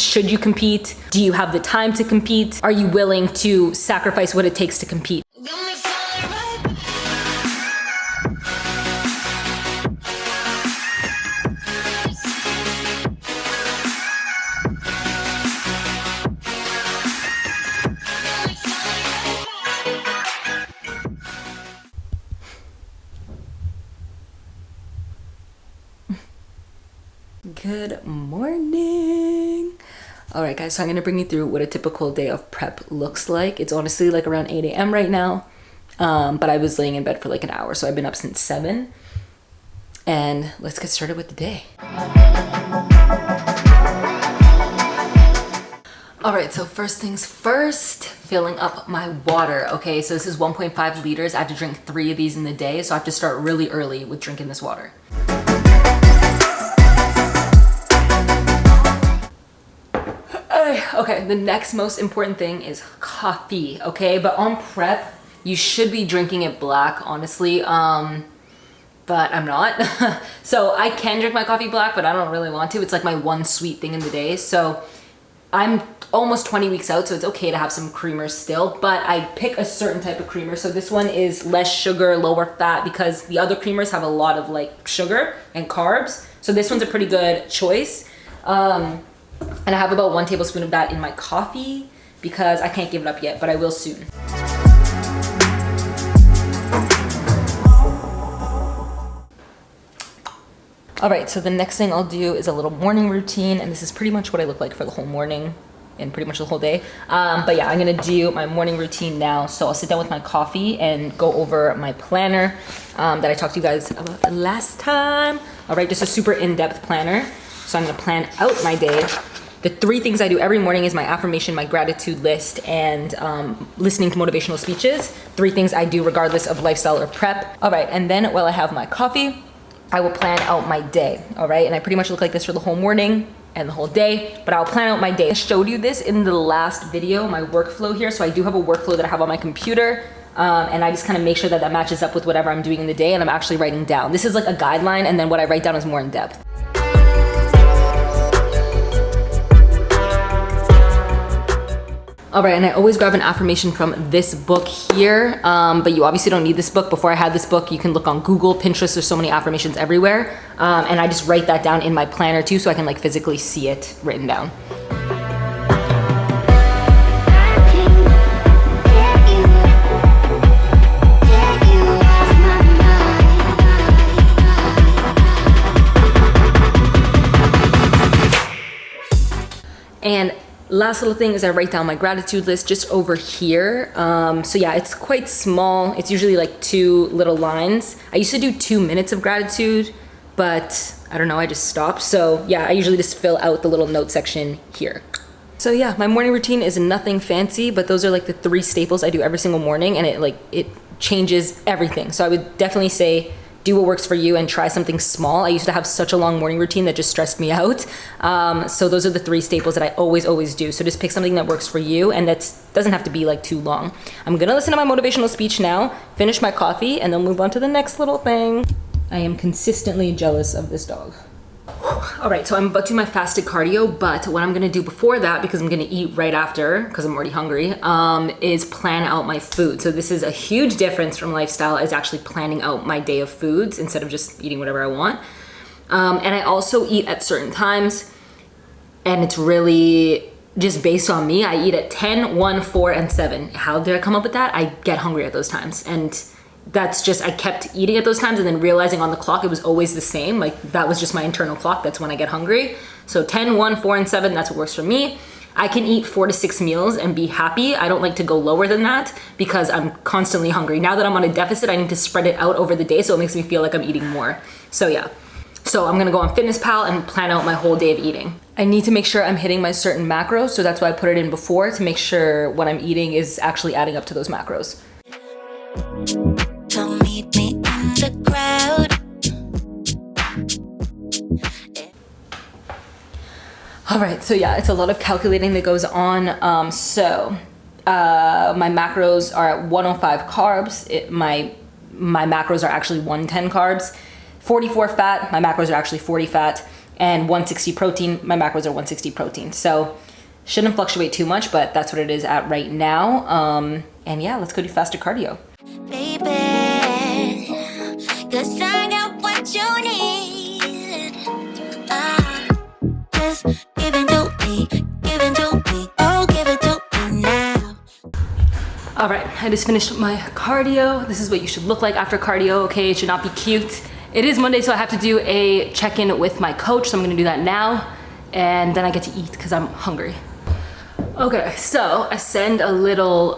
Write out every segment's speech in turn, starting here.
Should you compete? Do you have the time to compete? Are you willing to sacrifice what it takes to compete? Good morning. All right, guys, so I'm gonna bring you through what a typical day of prep looks like. It's honestly like around 8 a.m. right now, but I was laying in bed for like an hour, so I've been up since 7. And let's get started with the day. All right, so first things first, filling up my water. Okay, so this is 1.5 liters. I have to drink 3 of these in the day, so I have to start really early with drinking this water. Okay, the next most important thing is coffee, okay? But on prep, you should be drinking it black, honestly, but I'm not. So I can drink my coffee black, but I don't really want to. It's like my one sweet thing in the day. So I'm almost 20 weeks out, so it's okay to have some creamers still, but I pick a certain type of creamer. So this one is less sugar, lower fat, because the other creamers have a lot of like sugar and carbs. So this one's a pretty good choice. And I have about 1 tablespoon of that in my coffee because I can't give it up yet, but I will soon. All right, so the next thing I'll do is a little morning routine, and this is pretty much what I look like for the whole morning and pretty much the whole day. But yeah, I'm gonna do my morning routine now. So I'll sit down with my coffee and go over my planner that I talked to you guys about last time. All right, just a super in-depth planner. So I'm gonna plan out my day. The 3 things I do every morning is my affirmation, my gratitude list, and listening to motivational speeches. 3 things I do regardless of lifestyle or prep. All right, and then while I have my coffee, I will plan out my day, all right? And I pretty much look like this for the whole morning and the whole day, but I'll plan out my day. I showed you this in the last video, my workflow here. So I do have a workflow that I have on my computer, and I just kind of make sure that that matches up with whatever I'm doing in the day, and I'm actually writing down. This is like a guideline, and then what I write down is more in depth. All right, and I always grab an affirmation from this book here, but you obviously don't need this book. Before I had this book, you can look on Google, Pinterest, there's so many affirmations everywhere. And I just write that down in my planner too, so I can like physically see it written down. And last little thing is I write down my gratitude list just over here. So yeah, it's quite small. It's usually like 2 little lines. I used to do 2 minutes of gratitude, but I don't know, I just stopped. So yeah, I usually just fill out the little note section here. So yeah, my morning routine is nothing fancy, but those are like the 3 staples I do every single morning, and it changes everything. So I would definitely say do what works for you and try something small. I used to have such a long morning routine that just stressed me out. So those are the 3 staples that I always do. So just pick something that works for you, and that doesn't have to be like too long. I'm gonna listen to my motivational speech now, finish my coffee, and then move on to the next little thing. I am consistently jealous of this dog. All right, so I'm about to do my fasted cardio, but what I'm gonna do before that, because I'm gonna eat right after, because I'm already hungry, is plan out my food. So this is a huge difference from lifestyle, is actually planning out my day of foods instead of just eating whatever I want. And I also eat at certain times, and it's really just based on me. I eat at 10, 1, 4, and 7. How did I come up with that? I get hungry at those times, and that's just, I kept eating at those times and then realizing on the clock it was always the same. Like that was just my internal clock. That's when I get hungry. So 10, 1, 4, and 7, that's what works for me. I can eat 4 to 6 meals and be happy. I don't like to go lower than that because I'm constantly hungry. Now that I'm on a deficit, I need to spread it out over the day, so it makes me feel like I'm eating more. So yeah. So I'm gonna go on FitnessPal and plan out my whole day of eating. I need to make sure I'm hitting my certain macros, so that's why I put it in before, to make sure what I'm eating is actually adding up to those macros. Come meet me in the crowd. All right, so yeah, it's a lot of calculating that goes on. My macros are at 105 carbs. My macros are actually 110 carbs. 44 fat, my macros are actually 40 fat. and 160 protein. My macros are 160 protein. So shouldn't fluctuate too much, but that's what it is at right now. And yeah, let's go do faster cardio. Baby, 'cause I got what you need. Just give it to me, oh, give it to me now. All right, I just finished my cardio. This is what you should look like after cardio, okay? It should not be cute. It is Monday, so I have to do a check-in with my coach, so I'm gonna do that now, and then I get to eat because I'm hungry. Okay, so I send a little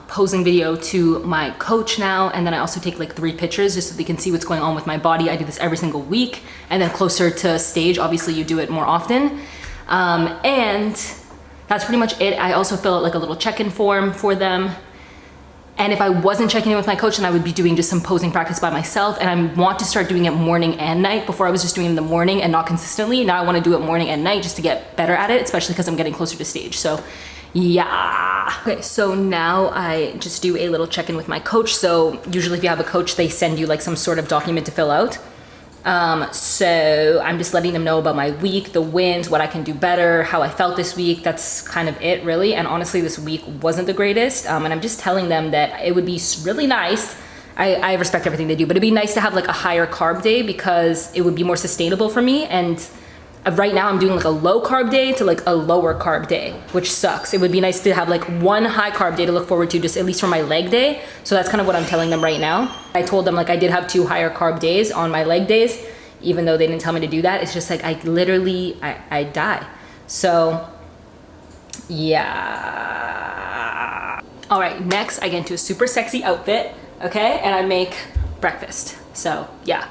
posing video to my coach now, and then I also take like 3 pictures just so they can see what's going on with my body. I do this every single week, and then closer to stage, obviously you do it more often. And that's pretty much it. I also fill out like a little check-in form for them. And if I wasn't checking in with my coach, then I would be doing just some posing practice by myself. And I want to start doing it morning and night. Before I was just doing it in the morning and not consistently. Now I want to do it morning and night just to get better at it, especially because I'm getting closer to stage. So yeah. Okay, so now I just do a little check-in with my coach. So usually if you have a coach, they send you like some sort of document to fill out. So I'm just letting them know about my week, the wins, what I can do better, how I felt this week. That's kind of it really. And honestly, this week wasn't the greatest. And I'm just telling them that it would be really nice. I respect everything they do, but it'd be nice to have like a higher carb day because it would be more sustainable for me. And right now I'm doing like a low carb day to like a lower carb day, which sucks. It would be nice to have like one high carb day to look forward to, just at least for my leg day. So that's kind of what I'm telling them right now. I told them like I did have 2 higher carb days on my leg days, even though they didn't tell me to do that. It's just like I literally die. So yeah. All right, next I get into a super sexy outfit, okay? And I make breakfast. So yeah.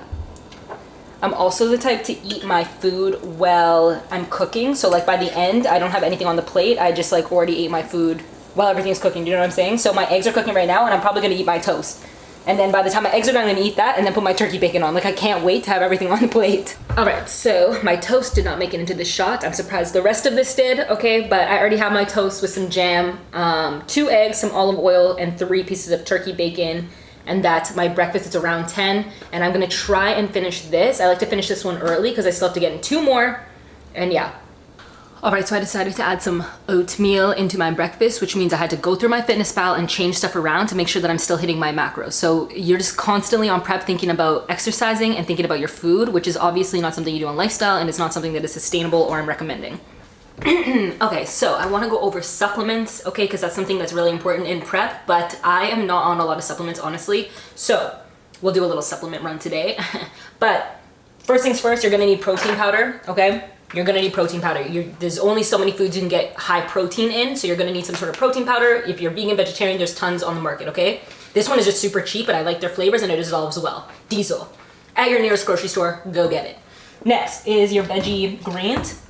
I'm also the type to eat my food while I'm cooking. So like by the end, I don't have anything on the plate. I just like already ate my food while everything's cooking. Do you know what I'm saying? So my eggs are cooking right now and I'm probably gonna eat my toast. And then by the time my eggs are done, I'm gonna eat that and then put my turkey bacon on. Like I can't wait to have everything on the plate. All right, so my toast did not make it into this shot. I'm surprised the rest of this did, okay? But I already have my toast with some jam, 2 eggs, some olive oil, and 3 pieces of turkey bacon. And that's my breakfast. It's around 10, and I'm gonna try and finish this. I like to finish this one early because I still have to get in 2 more, and yeah. All right, so I decided to add some oatmeal into my breakfast, which means I had to go through my FitnessPal and change stuff around to make sure that I'm still hitting my macros. So you're just constantly on prep thinking about exercising and thinking about your food, which is obviously not something you do on lifestyle, and it's not something that is sustainable or I'm recommending. Okay, so I want to go over supplements, okay, because that's something that's really important in prep, but I am not on a lot of supplements, honestly. So we'll do a little supplement run today. But first things first, you're going to need protein powder, okay? You're going to need protein powder. There's only so many foods you can get high protein in, so you're going to need some sort of protein powder. If you're vegan, vegetarian, there's tons on the market, okay? This one is just super cheap, and I like their flavors, and it dissolves well. Diesel. At your nearest grocery store, go get it. Next is your veggie greens.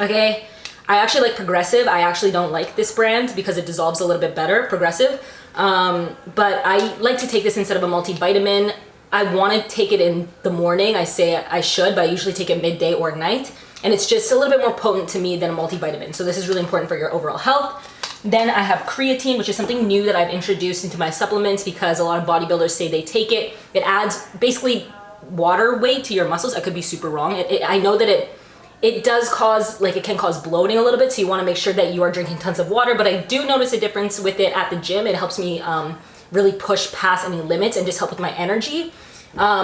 Okay, I actually like Progressive. I actually don't like this brand because it dissolves a little bit better, Progressive. But I like to take this instead of a multivitamin. I want to take it in the morning. I say I should, but I usually take it midday or night. And it's just a little bit more potent to me than a multivitamin. So this is really important for your overall health. Then I have creatine, which is something new that I've introduced into my supplements because a lot of bodybuilders say they take it. It adds basically water weight to your muscles. I could be super wrong. I know that it does cause, like it can cause bloating a little bit, so you want to make sure that you are drinking tons of water, but I do notice a difference with it at the gym. It helps me really push past any limits and just help with my energy.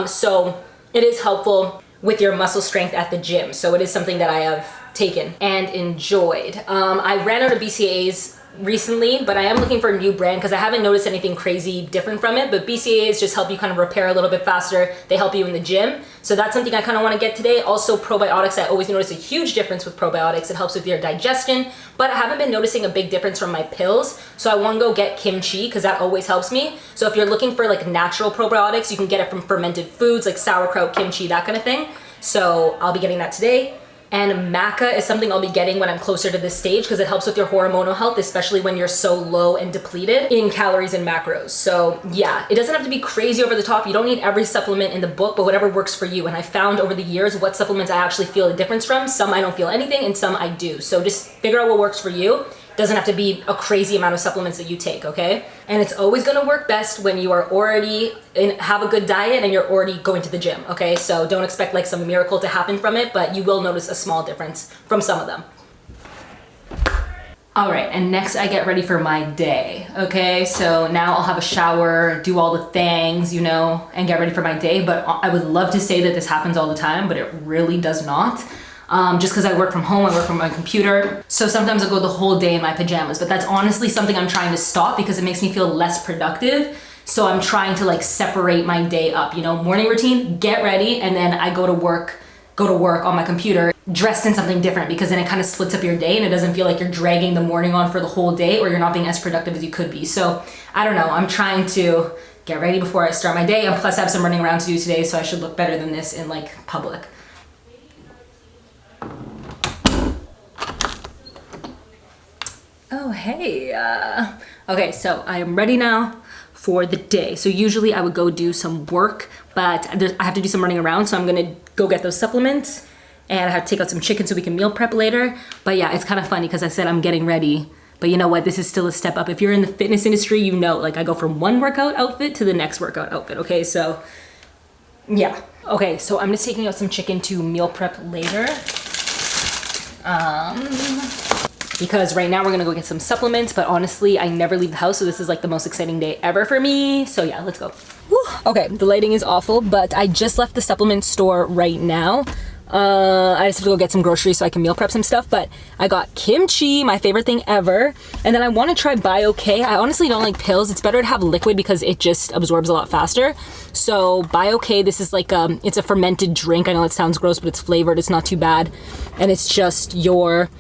So it is helpful with your muscle strength at the gym. So it is something that I have taken and enjoyed. I ran out of BCAAs recently, but I am looking for a new brand because I haven't noticed anything crazy different from it. But BCAAs just help you kind of repair a little bit faster. They help you in the gym. So that's something I kind of want to get today. Also probiotics, I always notice a huge difference with probiotics. It helps with your digestion, but I haven't been noticing a big difference from my pills. So I want to go get kimchi because that always helps me. So if you're looking for like natural probiotics, you can get it from fermented foods like sauerkraut, kimchi, that kind of thing. So I'll be getting that today. And maca is something I'll be getting when I'm closer to this stage because it helps with your hormonal health, especially when you're so low and depleted in calories and macros. So yeah, it doesn't have to be crazy over the top. You don't need every supplement in the book, but whatever works for you. And I found over the years what supplements I actually feel a difference from. Some I don't feel anything and some I do. So just figure out what works for you. Doesn't have to be a crazy amount of supplements that you take, okay? And it's always gonna work best when you are already have a good diet and you're already going to the gym, okay? So don't expect like some miracle to happen from it, but you will notice a small difference from some of them. All right, and next I get ready for my day, okay? So now I'll have a shower, do all the things, you know, and get ready for my day, but I would love to say that this happens all the time, but it really does not. Just because I work from home, I work from my computer. So sometimes I'll go the whole day in my pajamas, but that's honestly something I'm trying to stop because it makes me feel less productive. So I'm trying to like separate my day up, you know, morning routine, get ready, and then I go to work on my computer dressed in something different, because then it kind of splits up your day and it doesn't feel like you're dragging the morning on for the whole day, or you're not being as productive as you could be. So I don't know, I'm trying to get ready before I start my day, and plus I have some running around to do today, so I should look better than this in like public. Oh, hey. Okay, so I am ready now for the day. So usually I would go do some work, but I have to do some running around, so I'm gonna go get those supplements, and I have to take out some chicken so we can meal prep later. But yeah, it's kind of funny because I said I'm getting ready, but you know what? This is still a step up. If you're in the fitness industry, you know, like I go from one workout outfit to the next workout outfit, okay? So yeah. Okay, so I'm just taking out some chicken to meal prep later. Because right now we're gonna go get some supplements, but honestly, I never leave the house, so this is like the most exciting day ever for me. So yeah, let's go. Whew. Okay, the lighting is awful, but I just left the supplement store right now. I just have to go get some groceries so I can meal prep some stuff, but I got kimchi, my favorite thing ever. And then I wanna try BioK. I honestly don't like pills. It's better to have liquid because it just absorbs a lot faster. So BioK, this is like, it's a fermented drink. I know it sounds gross, but it's flavored, it's not too bad. And it's just your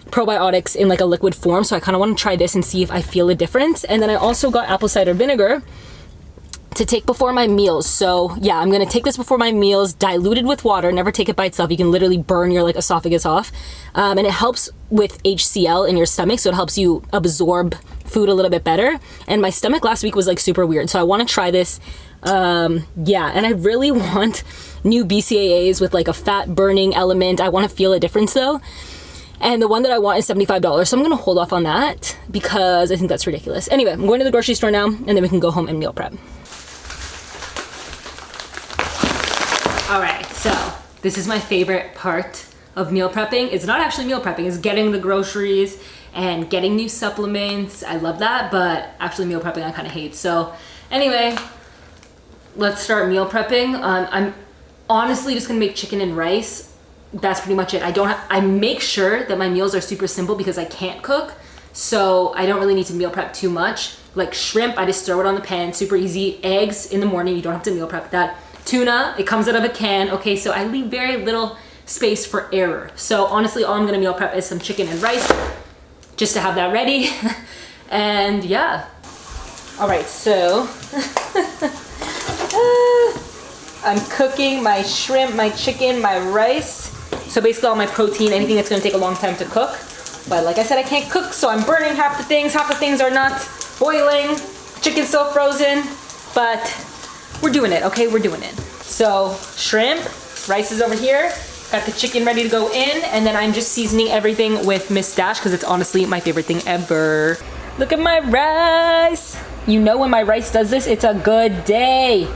probiotics in like a liquid form. So I kind of want to try this and see if I feel a difference. And then I also got apple cider vinegar to take before my meals. So yeah, I'm gonna take this before my meals, diluted with water. Never take it by itself. You can literally burn your like esophagus off. And it helps with HCl in your stomach, so it helps you absorb food a little bit better. And my stomach last week was like super weird, so I want to try this. Yeah, and I really want new BCAAs with like a fat burning element. I want to feel a difference though. And the one that I want is $75, so I'm gonna hold off on that because I think that's ridiculous. Anyway, I'm going to the grocery store now, and then we can go home and meal prep. All right, so this is my favorite part of meal prepping. It's not actually meal prepping, it's getting the groceries and getting new supplements. I love that, but actually meal prepping I kind of hate. So anyway, let's start meal prepping. I'm honestly just gonna make chicken and rice. That's pretty much it. I make sure that my meals are super simple because I can't cook, so I don't really need to meal prep too much. Like shrimp, I just throw it on the pan, super easy. Eggs in the morning, you don't have to meal prep that. Tuna, it comes out of a can. Okay, so I leave very little space for error. So honestly, all I'm gonna meal prep is some chicken and rice, just to have that ready. And yeah. All right, so I'm cooking my shrimp, my chicken, my rice. So basically all my protein, anything that's gonna take a long time to cook. But like I said, I can't cook, so I'm burning half the things are not boiling. Chicken's still frozen, but we're doing it, okay? We're doing it. So shrimp, rice is over here. Got the chicken ready to go in, and then I'm just seasoning everything with Miss Dash because it's honestly my favorite thing ever. Look at my rice. You know when my rice does this, it's a good day.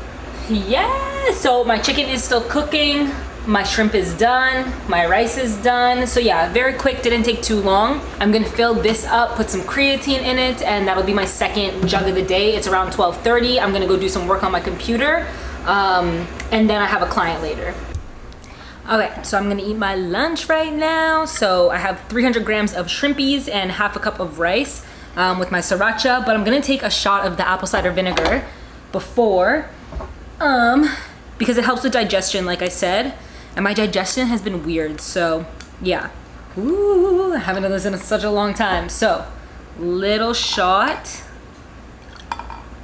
Yeah, so my chicken is still cooking. My shrimp is done, my rice is done. So yeah, very quick, didn't take too long. I'm gonna fill this up, put some creatine in it, and that'll be my second jug of the day. It's around 12:30. I'm gonna go do some work on my computer, and then I have a client later. Okay, so I'm gonna eat my lunch right now. So I have 300 grams of shrimpies and half a cup of rice with my sriracha, but I'm gonna take a shot of the apple cider vinegar before, because it helps with digestion, like I said. And my digestion has been weird, so yeah. Ooh, I haven't done this in such a long time. So, little shot.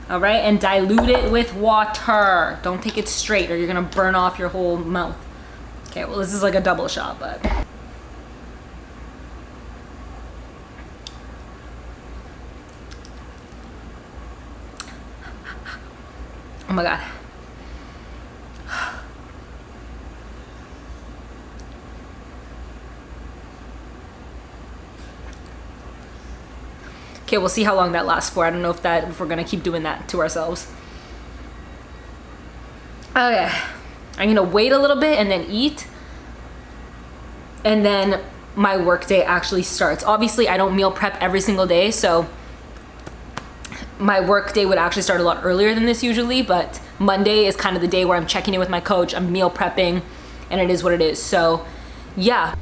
All right, and dilute it with water. Don't take it straight or you're gonna burn off your whole mouth. Okay, well this is like a double shot, but. Oh my God. Okay, we'll see how long that lasts for. I don't know if we're gonna keep doing that to ourselves. Okay, I'm gonna wait a little bit and then eat. And then my work day actually starts. Obviously, I don't meal prep every single day, so my work day would actually start a lot earlier than this usually, but Monday is kind of the day where I'm checking in with my coach, I'm meal prepping, and it is what it is. So yeah.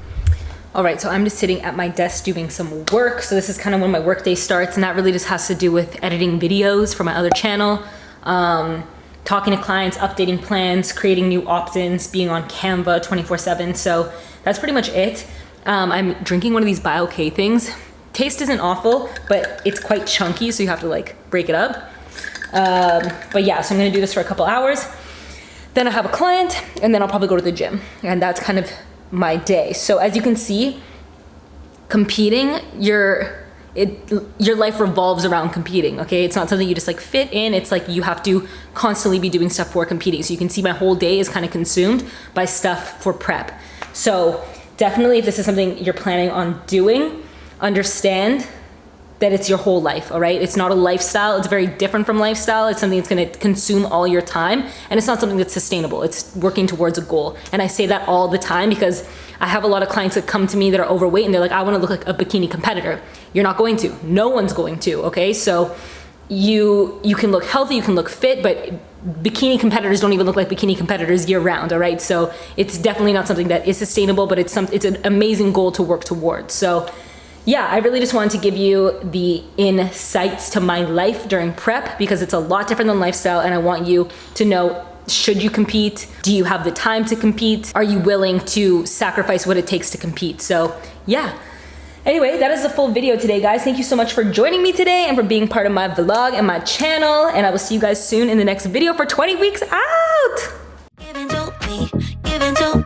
All right, so I'm just sitting at my desk doing some work. So this is kind of when my work day starts, and that really just has to do with editing videos for my other channel, talking to clients, updating plans, creating new opt-ins, being on Canva 24/7. So that's pretty much it. I'm drinking one of these Bio-K things. Taste isn't awful, but it's quite chunky, so you have to like break it up. But yeah, so I'm gonna do this for a couple hours. Then I have a client, and then I'll probably go to the gym. And that's kind of my day. So as you can see, competing, your life revolves around competing, okay? It's not something you just like fit in. It's like you have to constantly be doing stuff for competing. So you can see my whole day is kind of consumed by stuff for prep. So definitely, if this is something you're planning on doing, understand that it's your whole life, all right? It's not a lifestyle. It's very different from lifestyle. It's something that's gonna consume all your time, and it's not something that's sustainable. It's working towards a goal. And I say that all the time because I have a lot of clients that come to me that are overweight and they're like, I wanna look like a bikini competitor. You're not going to. No one's going to, okay? So you can look healthy, you can look fit, but bikini competitors don't even look like bikini competitors year round, all right? So it's definitely not something that is sustainable, but it's an amazing goal to work towards. So yeah, I really just wanted to give you the insights to my life during prep because it's a lot different than lifestyle, and I want you to know, should you compete? Do you have the time to compete? Are you willing to sacrifice what it takes to compete? So yeah. Anyway, that is the full video today, guys. Thank you so much for joining me today and for being part of my vlog and my channel, and I will see you guys soon in the next video for 20 weeks out. Give into me, give into